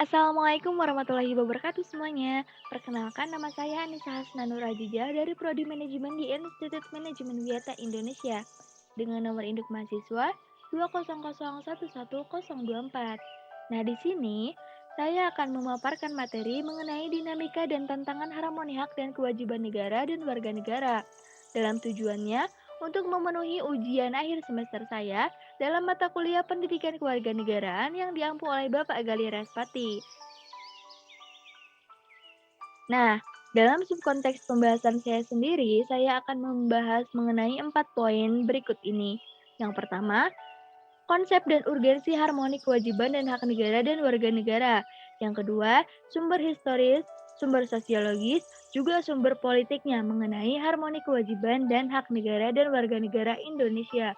Assalamualaikum warahmatullahi wabarakatuh semuanya. Perkenalkan nama saya Anissa Hasnanur Ajija dari Prodi Manajemen di Institut Manajemen Wiata Indonesia dengan nomor induk mahasiswa 2001124. Nah, di sini saya akan memaparkan materi mengenai dinamika dan tantangan harmoni hak dan kewajiban negara dan warga negara. Dalam tujuannya untuk memenuhi ujian akhir semester saya dalam mata kuliah Pendidikan Kewarganegaraan yang diampu oleh Bapak Gali Raspati. Nah, dalam subkonteks pembahasan saya sendiri, saya akan membahas mengenai 4 poin berikut ini. Yang pertama, konsep dan urgensi harmoni kewajiban dan hak negara dan warga negara. Yang kedua, sumber historis, sumber sosiologis, juga sumber politiknya mengenai harmoni kewajiban dan hak negara dan warga negara Indonesia.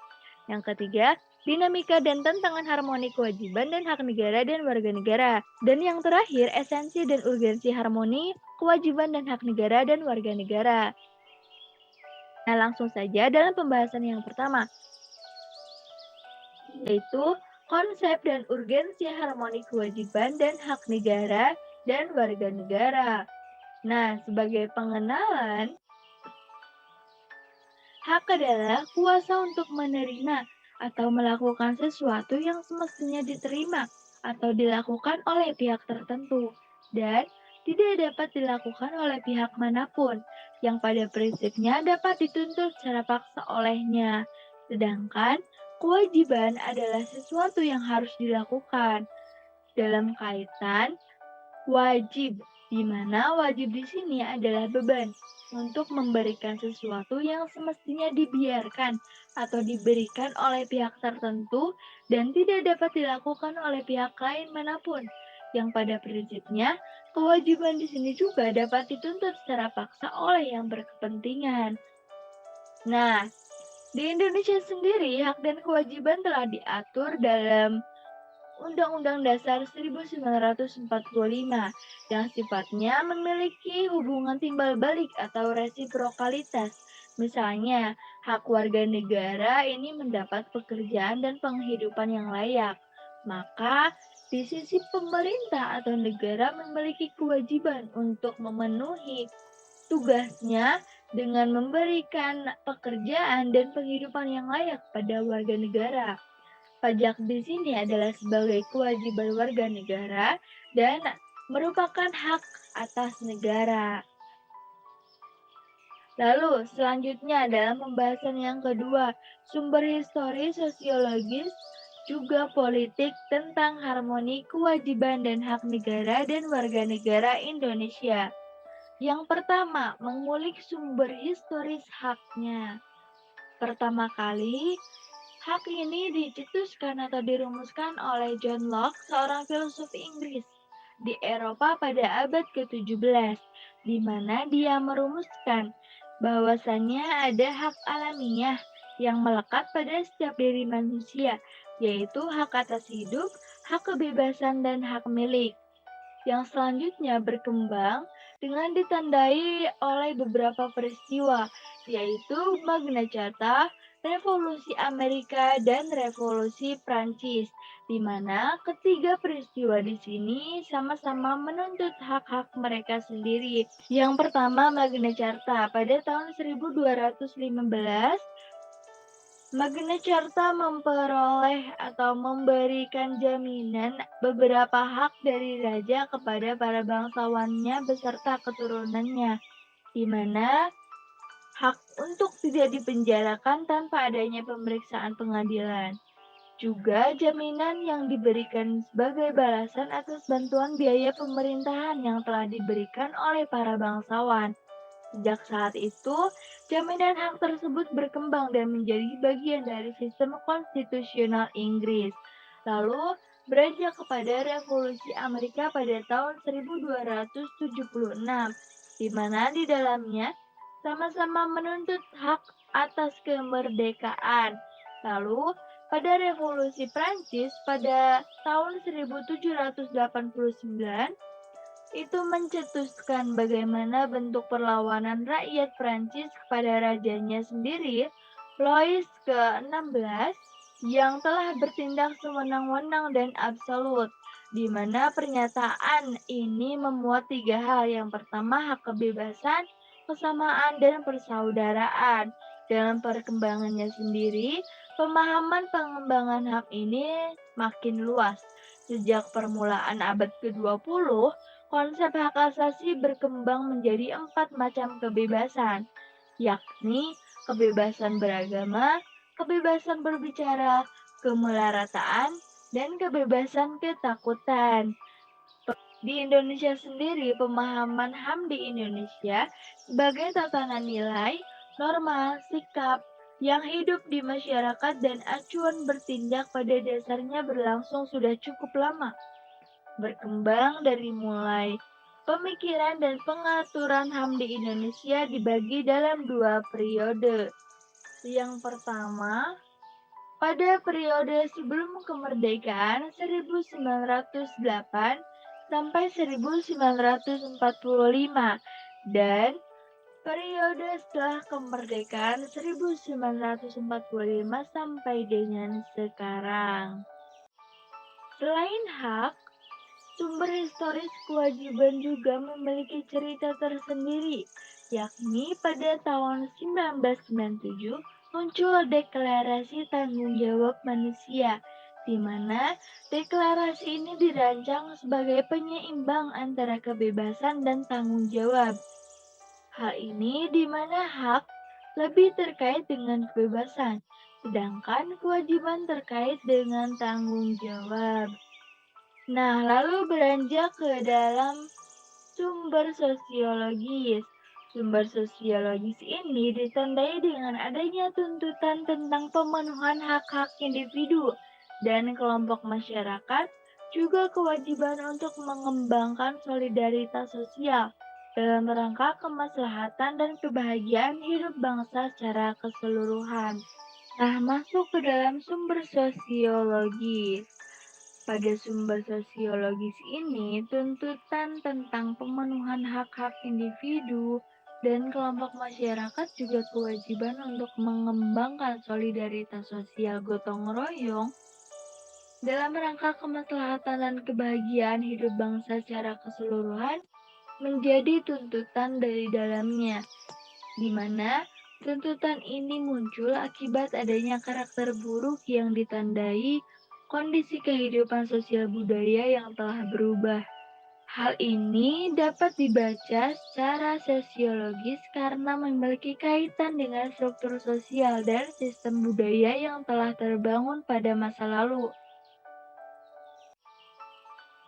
Yang ketiga, dinamika dan tantangan harmoni kewajiban dan hak negara dan warga negara. Dan yang terakhir, esensi dan urgensi harmoni kewajiban dan hak negara dan warga negara. Nah, langsung saja dalam pembahasan yang pertama, yaitu konsep dan urgensi harmoni kewajiban dan hak negara dan warga negara. Nah, sebagai pengenalan, hak adalah kuasa untuk menerima atau melakukan sesuatu yang semestinya diterima atau dilakukan oleh pihak tertentu dan tidak dapat dilakukan oleh pihak manapun yang pada prinsipnya dapat dituntut secara paksa olehnya. Sedangkan kewajiban adalah sesuatu yang harus dilakukan dalam kaitan wajib, di mana wajib di sini adalah beban untuk memberikan sesuatu yang semestinya dibiarkan atau diberikan oleh pihak tertentu dan tidak dapat dilakukan oleh pihak lain manapun. Yang pada prinsipnya, kewajiban di sini juga dapat dituntut secara paksa oleh yang berkepentingan. Nah, di Indonesia sendiri, hak dan kewajiban telah diatur dalam Undang-Undang Dasar 1945 yang sifatnya memiliki hubungan timbal balik atau resiprokalitas. Misalnya, hak warga negara ini mendapat pekerjaan dan penghidupan yang layak. Maka, di sisi pemerintah atau negara memiliki kewajiban untuk memenuhi tugasnya dengan memberikan pekerjaan dan penghidupan yang layak pada warga negara. Pajak di sini adalah sebagai kewajiban warga negara dan merupakan hak atas negara. Lalu, selanjutnya dalam pembahasan yang kedua, sumber histori, sosiologis, juga politik tentang harmoni kewajiban dan hak negara dan warga negara Indonesia. Yang pertama, mengulik sumber historis haknya. Pertama kali, hak ini dicetuskan atau dirumuskan oleh John Locke, seorang filsuf Inggris di Eropa pada abad ke-17, di mana dia merumuskan bahwasannya ada hak alamiah yang melekat pada setiap diri manusia, yaitu hak atas hidup, hak kebebasan, dan hak milik. Yang selanjutnya berkembang dengan ditandai oleh beberapa peristiwa, yaitu Magna Carta, Revolusi Amerika, dan Revolusi Prancis, di mana ketiga peristiwa di sini sama-sama menuntut hak-hak mereka sendiri. Yang pertama, Magna Carta pada tahun 1215, Magna Carta memperoleh atau memberikan jaminan beberapa hak dari raja kepada para bangsawannya beserta keturunannya, di mana hak untuk tidak dipenjarakan tanpa adanya pemeriksaan pengadilan. Juga jaminan yang diberikan sebagai balasan atas bantuan biaya pemerintahan yang telah diberikan oleh para bangsawan. Sejak saat itu, jaminan hak tersebut berkembang dan menjadi bagian dari sistem konstitusional Inggris. Lalu, beranjak kepada Revolusi Amerika pada tahun 1276, di mana di dalamnya sama-sama menuntut hak atas kemerdekaan. Lalu, pada Revolusi Prancis pada tahun 1789, itu mencetuskan bagaimana bentuk perlawanan rakyat Prancis kepada rajanya sendiri, Louis ke-16, yang telah bertindak sewenang-wenang dan absolut. di mana pernyataan ini memuat tiga hal. Yang pertama, hak kebebasan, kesamaan, dan persaudaraan. Dalam perkembangannya sendiri, pemahaman pengembangan hak ini makin luas. Sejak permulaan abad ke-20, konsep hak asasi berkembang menjadi 4 macam kebebasan, yakni kebebasan beragama, kebebasan berbicara, kemelaratan, dan kebebasan ketakutan. Di Indonesia sendiri, pemahaman HAM di Indonesia sebagai tatanan nilai, norma, sikap yang hidup di masyarakat dan acuan bertindak pada dasarnya berlangsung sudah cukup lama. Berkembang dari mulai pemikiran dan pengaturan HAM di Indonesia dibagi dalam 2 periode. Yang pertama, pada periode sebelum kemerdekaan 1908 sampai 1945 dan periode setelah kemerdekaan 1945 sampai dengan sekarang. Selain hak, sumber historis kewajiban juga memiliki cerita tersendiri, yakni pada tahun 1997 muncul Deklarasi Tanggung Jawab Manusia, di mana deklarasi ini dirancang sebagai penyeimbang antara kebebasan dan tanggung jawab. Hal ini di mana hak lebih terkait dengan kebebasan, sedangkan kewajiban terkait dengan tanggung jawab. Nah, lalu beranjak ke dalam sumber sosiologis. Sumber sosiologis ini ditandai dengan adanya tuntutan tentang pemenuhan hak-hak individu dan kelompok masyarakat, juga kewajiban untuk mengembangkan solidaritas sosial dalam rangka kemaslahatan dan kebahagiaan hidup bangsa secara keseluruhan. Nah, masuk ke dalam sumber sosiologis. Pada sumber sosiologis ini, tuntutan tentang pemenuhan hak-hak individu dan kelompok masyarakat juga kewajiban untuk mengembangkan solidaritas sosial gotong royong dalam rangka kemaslahatan dan kebahagiaan hidup bangsa secara keseluruhan menjadi tuntutan dari dalamnya, di mana tuntutan ini muncul akibat adanya karakter buruk yang ditandai kondisi kehidupan sosial budaya yang telah berubah. Hal ini dapat dibaca secara sosiologis karena memiliki kaitan dengan struktur sosial dan sistem budaya yang telah terbangun pada masa lalu.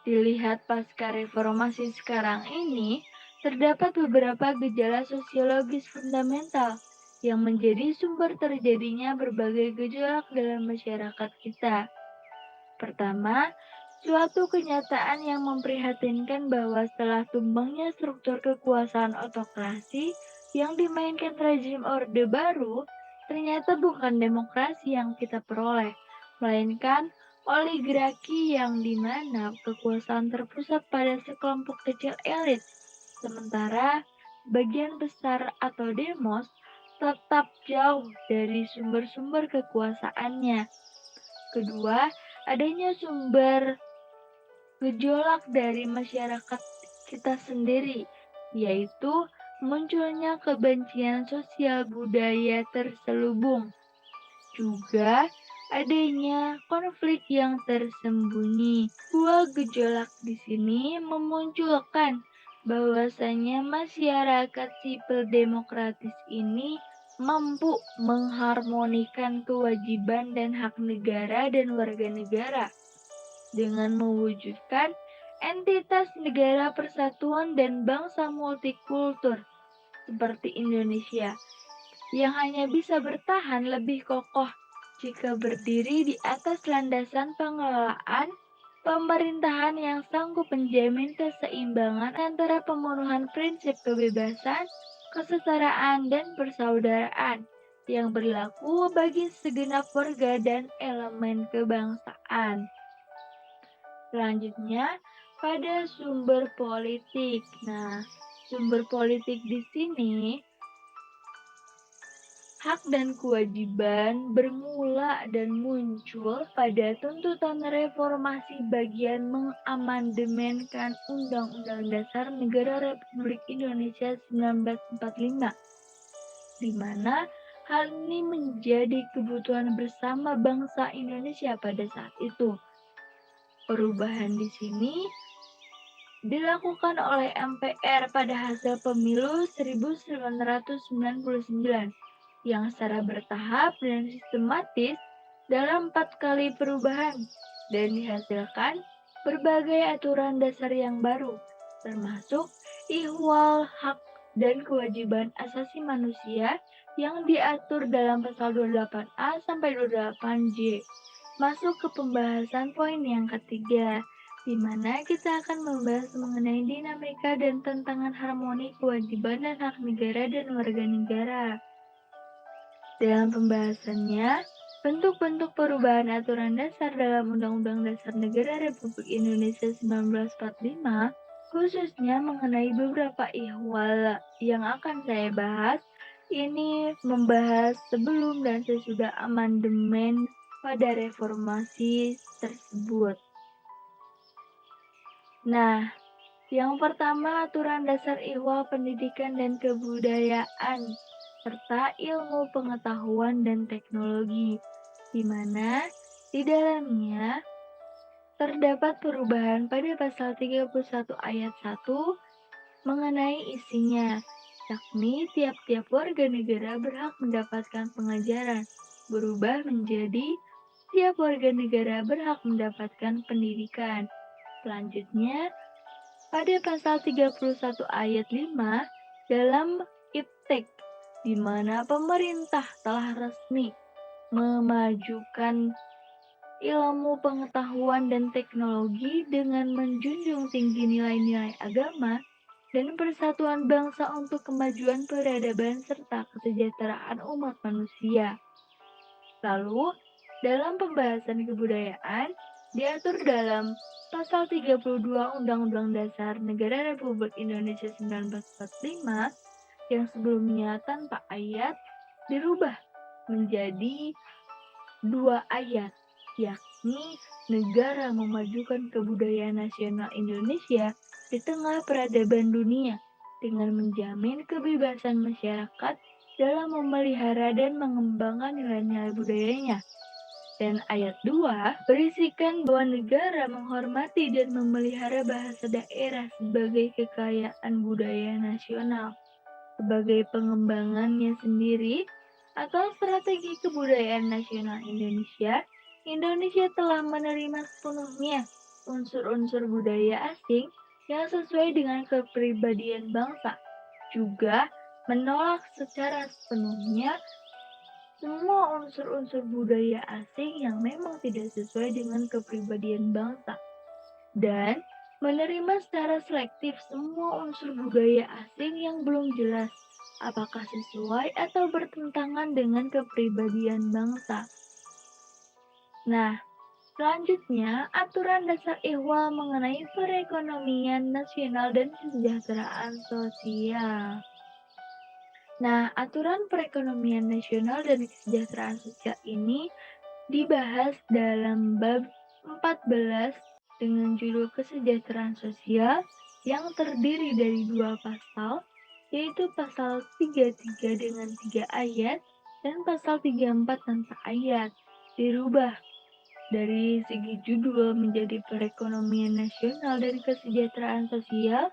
Dilihat pasca reformasi sekarang ini, terdapat beberapa gejala sosiologis fundamental yang menjadi sumber terjadinya berbagai gejolak dalam masyarakat kita. Pertama, suatu kenyataan yang memprihatinkan bahwa setelah tumbangnya struktur kekuasaan otokrasi yang dimainkan rezim Orde Baru, ternyata bukan demokrasi yang kita peroleh, melainkan oligarki yang dimana kekuasaan terpusat pada sekelompok kecil elit, sementara bagian besar atau demos tetap jauh dari sumber-sumber kekuasaannya. Kedua, adanya sumber gejolak dari masyarakat kita sendiri, yaitu munculnya kebencian sosial budaya terselubung. Juga adanya konflik yang tersembunyi. Dua gejolak di sini memunculkan bahwasanya masyarakat sipil demokratis ini mampu mengharmonikan kewajiban dan hak negara dan warga negara dengan mewujudkan entitas negara persatuan dan bangsa multikultur seperti Indonesia yang hanya bisa bertahan lebih kokoh jika berdiri di atas landasan pengelolaan pemerintahan yang sanggup menjamin keseimbangan antara pemenuhan prinsip kebebasan, kesetaraan, dan persaudaraan yang berlaku bagi segenap warga dan elemen kebangsaan. Selanjutnya, pada sumber politik. Nah, sumber politik di sini Hak dan kewajiban bermula dan muncul pada tuntutan reformasi bagian mengamandemenkan Undang-Undang Dasar Negara Republik Indonesia 1945, di mana hal ini menjadi kebutuhan bersama bangsa Indonesia pada saat itu. Perubahan di sini dilakukan oleh MPR pada hasil pemilu 1999 yang secara bertahap dan sistematis dalam 4 kali perubahan dan dihasilkan berbagai aturan dasar yang baru, termasuk ihwal hak dan kewajiban asasi manusia yang diatur dalam pasal 28A sampai 28J. Masuk ke pembahasan poin yang ketiga, di mana kita akan membahas mengenai dinamika dan tantangan harmoni kewajiban dan hak negara dan warga negara. Dalam pembahasannya, bentuk-bentuk perubahan aturan dasar dalam Undang-Undang Dasar Negara Republik Indonesia 1945, khususnya mengenai beberapa ihwal yang akan saya bahas, ini membahas sebelum dan sesudah amandemen pada reformasi tersebut. Nah, yang pertama aturan dasar ihwal pendidikan dan kebudayaan serta ilmu pengetahuan dan teknologi, di mana di dalamnya terdapat perubahan pada pasal 31 ayat 1 mengenai isinya, yakni tiap-tiap warga negara berhak mendapatkan pengajaran, berubah menjadi tiap warga negara berhak mendapatkan pendidikan. Selanjutnya, pada pasal 31 ayat 5 dalam IPTEK, di mana pemerintah telah resmi memajukan ilmu pengetahuan dan teknologi dengan menjunjung tinggi nilai-nilai agama dan persatuan bangsa untuk kemajuan peradaban serta kesejahteraan umat manusia. Lalu, dalam pembahasan kebudayaan, diatur dalam Pasal 32 Undang-Undang Dasar Negara Republik Indonesia 1945 yang sebelumnya tanpa ayat dirubah menjadi 2 ayat, yakni negara memajukan kebudayaan nasional Indonesia di tengah peradaban dunia dengan menjamin kebebasan masyarakat dalam memelihara dan mengembangkan nilai-nilai budayanya. Dan ayat 2 berisikan bahwa negara menghormati dan memelihara bahasa daerah sebagai kekayaan budaya nasional, sebagai pengembangannya sendiri atau strategi kebudayaan nasional Indonesia. Indonesia telah menerima sepenuhnya unsur-unsur budaya asing yang sesuai dengan kepribadian bangsa, juga menolak secara sepenuhnya semua unsur-unsur budaya asing yang memang tidak sesuai dengan kepribadian bangsa, dan menerima secara selektif semua unsur budaya asing yang belum jelas apakah sesuai atau bertentangan dengan kepribadian bangsa. Nah, selanjutnya aturan dasar ihwal mengenai perekonomian nasional dan kesejahteraan sosial. Nah, aturan perekonomian nasional dan kesejahteraan sosial ini dibahas dalam bab 14 dengan judul kesejahteraan sosial yang terdiri dari 2 pasal, yaitu pasal 33 dengan 3 ayat dan pasal 34 tanpa ayat. Dirubah dari segi judul menjadi perekonomian nasional dan kesejahteraan sosial.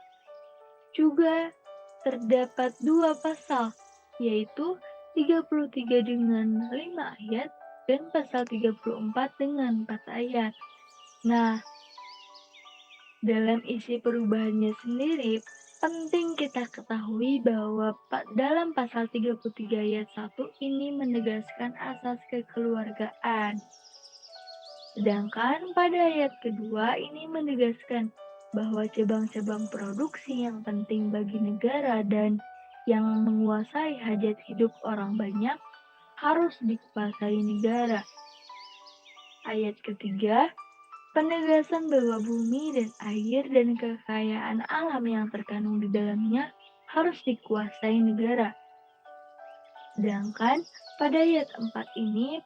Juga terdapat 2 pasal, yaitu 33 dengan 5 ayat dan pasal 34 dengan 4 ayat. Nah, dalam isi perubahannya sendiri, penting kita ketahui bahwa dalam pasal 33 ayat 1 ini menegaskan asas kekeluargaan. Sedangkan pada ayat kedua ini menegaskan bahwa cabang-cabang produksi yang penting bagi negara dan yang menguasai hajat hidup orang banyak harus dikuasai negara. Ayat ketiga, penegasan bahwa bumi dan air dan kekayaan alam yang terkandung di dalamnya harus dikuasai negara. Sedangkan pada ayat 4 ini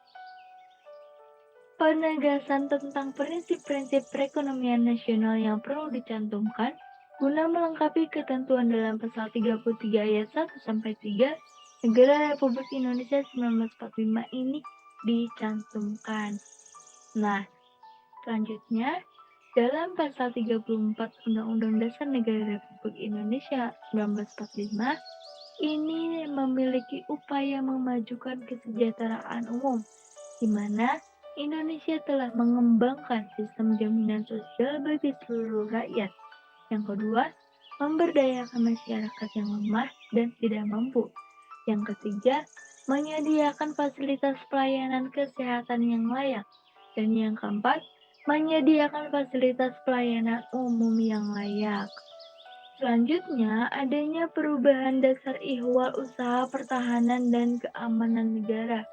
penegasan tentang prinsip-prinsip perekonomian nasional yang perlu dicantumkan guna melengkapi ketentuan dalam pasal 33 ayat 1 sampai 3 Negara Republik Indonesia 1945 ini dicantumkan. Nah, selanjutnya dalam pasal 34 Undang-Undang Dasar Negara Republik Indonesia 1945 ini memiliki upaya memajukan kesejahteraan umum, di mana Indonesia telah mengembangkan sistem jaminan sosial bagi seluruh rakyat. Yang kedua, memberdayakan masyarakat yang lemah dan tidak mampu. Yang ketiga, menyediakan fasilitas pelayanan kesehatan yang layak. Dan yang keempat, menyediakan fasilitas pelayanan umum yang layak. Selanjutnya, adanya perubahan dasar ihwal usaha pertahanan dan keamanan negara,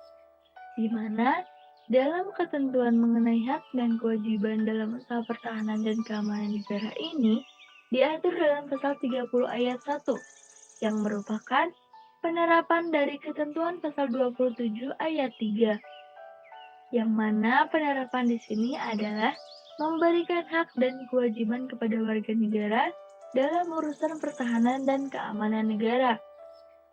di mana dalam ketentuan mengenai hak dan kewajiban dalam usaha pertahanan dan keamanan negara ini diatur dalam pasal 30 ayat 1 yang merupakan penerapan dari ketentuan pasal 27 ayat 3 yang mana penerapan di sini adalah memberikan hak dan kewajiban kepada warga negara dalam urusan pertahanan dan keamanan negara.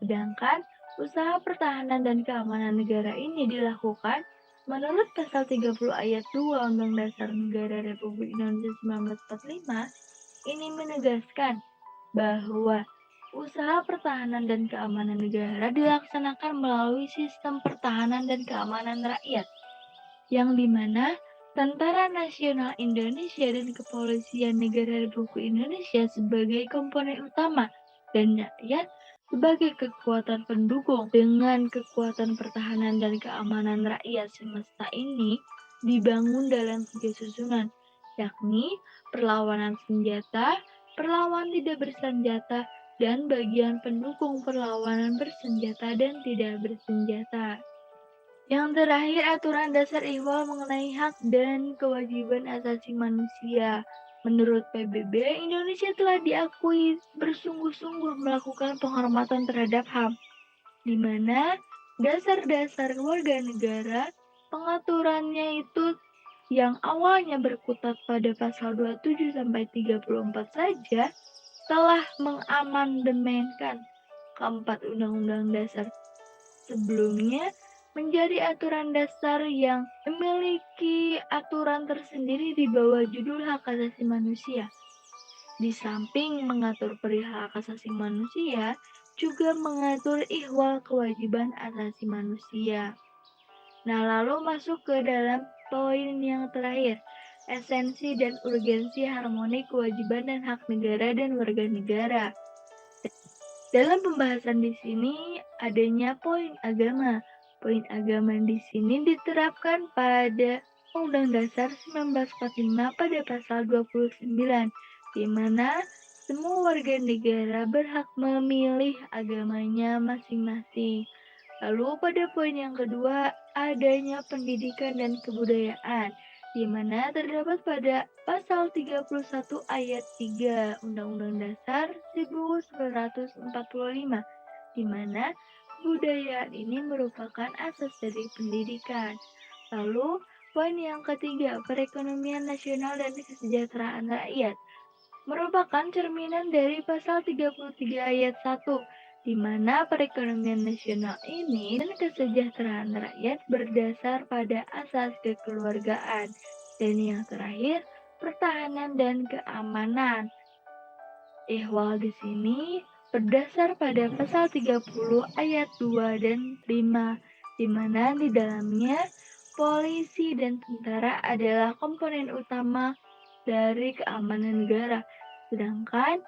Sedangkan usaha pertahanan dan keamanan negara ini dilakukan menurut pasal 30 ayat 2 Undang Dasar Negara Republik Indonesia 1945 ini menegaskan bahwa usaha pertahanan dan keamanan negara dilaksanakan melalui sistem pertahanan dan keamanan rakyat, yang dimana Tentara Nasional Indonesia dan Kepolisian Negara Republik Indonesia sebagai komponen utama dan rakyat sebagai kekuatan pendukung. Dengan kekuatan pertahanan dan keamanan rakyat semesta ini dibangun dalam 3 susunan, yakni perlawanan senjata, perlawanan tidak bersenjata, dan bagian pendukung perlawanan bersenjata dan tidak bersenjata. Yang terakhir, aturan dasar ihwal mengenai hak dan kewajiban asasi manusia. Menurut PBB, Indonesia telah diakui bersungguh-sungguh melakukan penghormatan terhadap HAM, di mana dasar-dasar warga negara pengaturannya itu yang awalnya berkutat pada pasal 27 sampai 34 saja telah mengamandemenkan keempat undang-undang dasar sebelumnya menjadi aturan dasar yang memiliki aturan tersendiri di bawah judul hak asasi manusia. Di samping mengatur perihal hak asasi manusia, juga mengatur ihwal kewajiban asasi manusia. Nah, lalu masuk ke dalam poin yang terakhir, esensi dan urgensi harmoni kewajiban dan hak negara dan warga negara. Dalam pembahasan di sini adanya poin agama. Poin agama di sini diterapkan pada Undang Dasar 1945 pada pasal 29, di mana semua warga negara berhak memilih agamanya masing-masing. Lalu pada poin yang kedua, adanya pendidikan dan kebudayaan, di mana terdapat pada pasal 31 ayat 3 Undang-Undang Dasar 1945, di mana kebudayaan ini merupakan asas dari pendidikan. Lalu, poin yang ketiga, perekonomian nasional dan kesejahteraan rakyat merupakan cerminan dari pasal 33 ayat 1, di mana perekonomian nasional ini dan kesejahteraan rakyat berdasar pada asas kekeluargaan. Dan yang terakhir, pertahanan dan keamanan. Ihwal di sini berdasar pada pasal 30 ayat 2 dan 5, di mana di dalamnya polisi dan tentara adalah komponen utama dari keamanan negara, sedangkan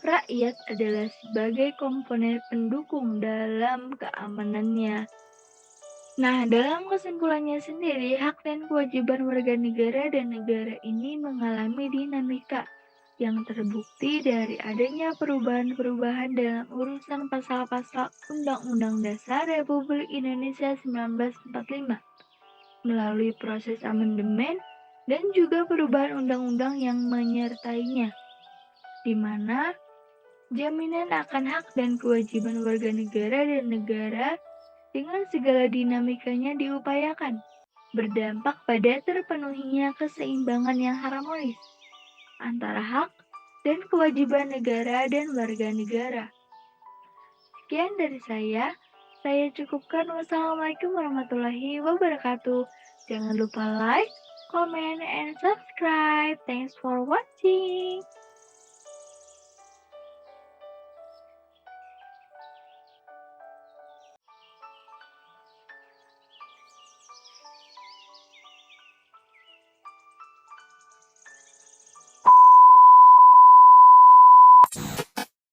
rakyat adalah sebagai komponen pendukung dalam keamanannya. Nah, dalam kesimpulannya sendiri, hak dan kewajiban warga negara dan negara ini mengalami dinamika yang terbukti dari adanya perubahan-perubahan dalam urusan pasal-pasal Undang-Undang Dasar Republik Indonesia 1945 melalui proses amandemen dan juga perubahan undang-undang yang menyertainya, di mana Jaminan akan hak dan kewajiban warga negara dan negara dengan segala dinamikanya diupayakan, berdampak pada terpenuhinya keseimbangan yang harmonis antara hak dan kewajiban negara dan warga negara. Sekian dari saya cukupkan. Wassalamualaikum warahmatullahi wabarakatuh. Jangan lupa like, comment, and subscribe. Thanks for watching.